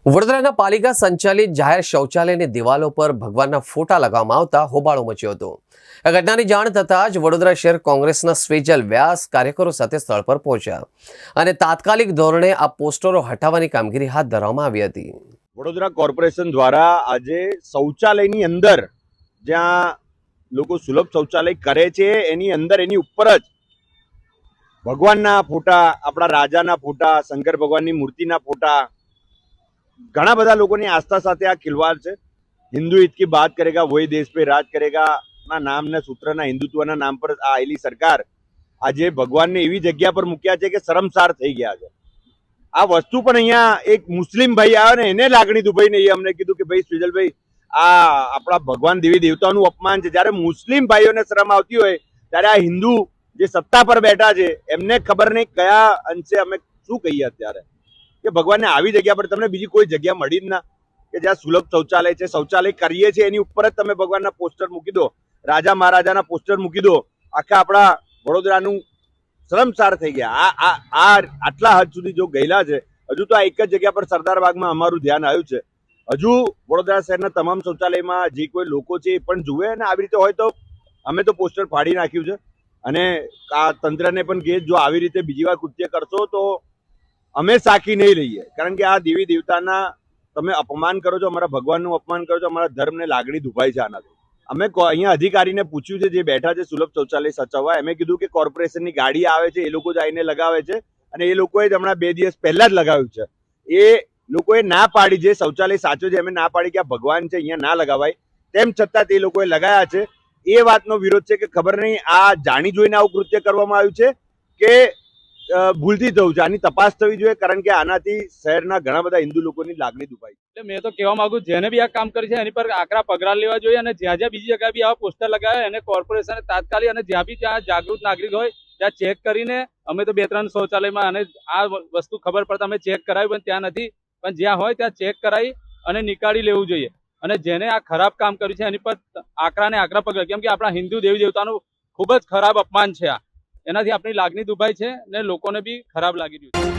વડોદરાના પાલિકા સંચાલિત જાહેર શૌચાલયની દિવાલો પર ભગવાનના ફોટા લગાવવામાં આવતા હોબાળો મચ્યો હતો। આ ઘટનાની જાણ થતાં જ વડોદરા શહેર કોંગ્રેસના સ્વેજલ વ્યાસ કાર્યકરો સાથે સ્થળ પર પહોંચ્યા અને તાત્કાલિક ધોરણે આ પોસ્ટરો હટાવવાની કામગીરી હાથ ધરવામાં આવી હતી। વડોદરા કોર્પોરેશન દ્વારા આજે શૌચાલયની અંદર જ્યાં લોકો સુલભ શૌચાલય કરે છે એની અંદર એની ઉપર જ ભગવાનના ફોટા, આપણા રાજાના ફોટા, શંકર ભગવાનની મૂર્તિના ફોટા, ઘણા બધા લોકોની આસ્થા સાથે આ ખિલવાડ છે। હિન્દુ હિત की बात करेगा वही देश पे राज करेगा ના નામના સૂત્રના હિન્દુત્વના નામ પર આવેલી સરકાર આજે ભગવાનને એવી જગ્યા પર મૂક્યા છે કે શરમસાર થઈ ગયા છે। આ વસ્તુ પણ અહીંયા એક મુસ્લિમ ભાઈ આવ્યો ને એને લાગણી દુભાઈને અમને કીધું કે ભાઈ સુજલભાઈ આ આપણા ભગવાન દેવી દેવતાનું અપમાન છે। જ્યારે મુસ્લિમ ભાઈઓને શરમ આવતી હોય ત્યારે આ હિન્દુ જે સત્તા પર બેઠા છે એમને ખબર નહીં કયા અંશે અમે શું કહીએ અત્યારે કે ભગવાનને આવી જગ્યા પર તમને બીજી કોઈ જગ્યા મળી જ ના કે જ્યાં સુલભ શૌચાલય છે, શૌચાલય કરીએ છીએ એની ઉપર જ તમે ભગવાનના પોસ્ટર મૂકી દો, રાજા મહારાજાના પોસ્ટર મૂકી દો, આખા આપણા વડોદરાનું શરમસાર થઈ ગયા। આ આટલા હદ સુધી જો ગયેલા છે। હજુ તો આ એક જ જગ્યા પર સરદાર બાગમાં અમારું ધ્યાન આવ્યું છે। હજુ વડોદરા શહેરના તમામ શૌચાલયમાં જે કોઈ લોકો છે એ પણ જુએ અને આવી રીતે હોય તો અમે તો પોસ્ટર ફાડી નાખ્યું છે અને આ તંત્રને પણ કે જો આવી રીતે બીજી વાર કૃત્ય કરશો તો અમે સાખી નહીં રહીએ, કારણ કે આ દેવી દેવતાના તમે અપમાન કરો છો, અમારા ભગવાનનું અપમાન કરો છો, અમારા ધર્મને લાગણી દુભાઈ છે આનાથી। અમે અહીંયા અધિકારીને પૂછ્યું છે જે બેઠા છે સુલભ શૌચાલય સચવવા, એમે કીધું કે કોર્પોરેશનની ગાડી આવે છે, એ લોકો જ આવીને લગાવે છે અને એ લોકોએ જ હમણાં 2 દિવસ પહેલા જ લગાવ્યું છે। એ લોકોએ ના પાડી, જે શૌચાલય સાચો છે એમ ના પાડી કે આ ભગવાન છે અહીંયા ના લગાવાય, તેમ છતાં તે લોકોએ લગાવ્યા છે। એ વાતનો વિરોધ છે કે ખબર નહીં આ જાણી જોઈને આવું કૃત્ય કરવામાં આવ્યું છે કે ભૂલથી થયું છે। આની તપાસ થવી જોઈએ, કારણ કે આનાથી શહેરના ઘણા બધા હિન્દુ લોકોની લાગણી દુભાઈ। એટલે મેં તો કહેવા માંગુ જેને બી આ કામ કરી છે એની પર આકરા પગલા લેવા જોઈએ અને જ્યાં જ્યાં બીજી જગ્યાએ બી આવા પોસ્ટર લગાવે એને કોર્પોરેશને તાત્કાલિક અને જ્યાં બી ત્યાં જાગૃત નાગરિક હોય ત્યાં ચેક કરીને, અમે તો 2-3 શૌચાલયમાં અને આ વસ્તુ ખબર પડતા અમે ચેક કરાવ્યું પણ ત્યાં નથી, પણ જ્યાં હોય ત્યાં ચેક કરાવી અને નીકાળી લેવું જોઈએ। અને જેને આ ખરાબ કામ કર્યું છે એની પર આકરા પગલા, કેમ કે આપણા હિન્દુ દેવી દેવતાનું ખૂબ જ ખરાબ અપમાન છે। આ એનાથી આપણી લાગણી દુભાઈ છે ને લોકોને બી ખરાબ લાગી રહ્યું છે।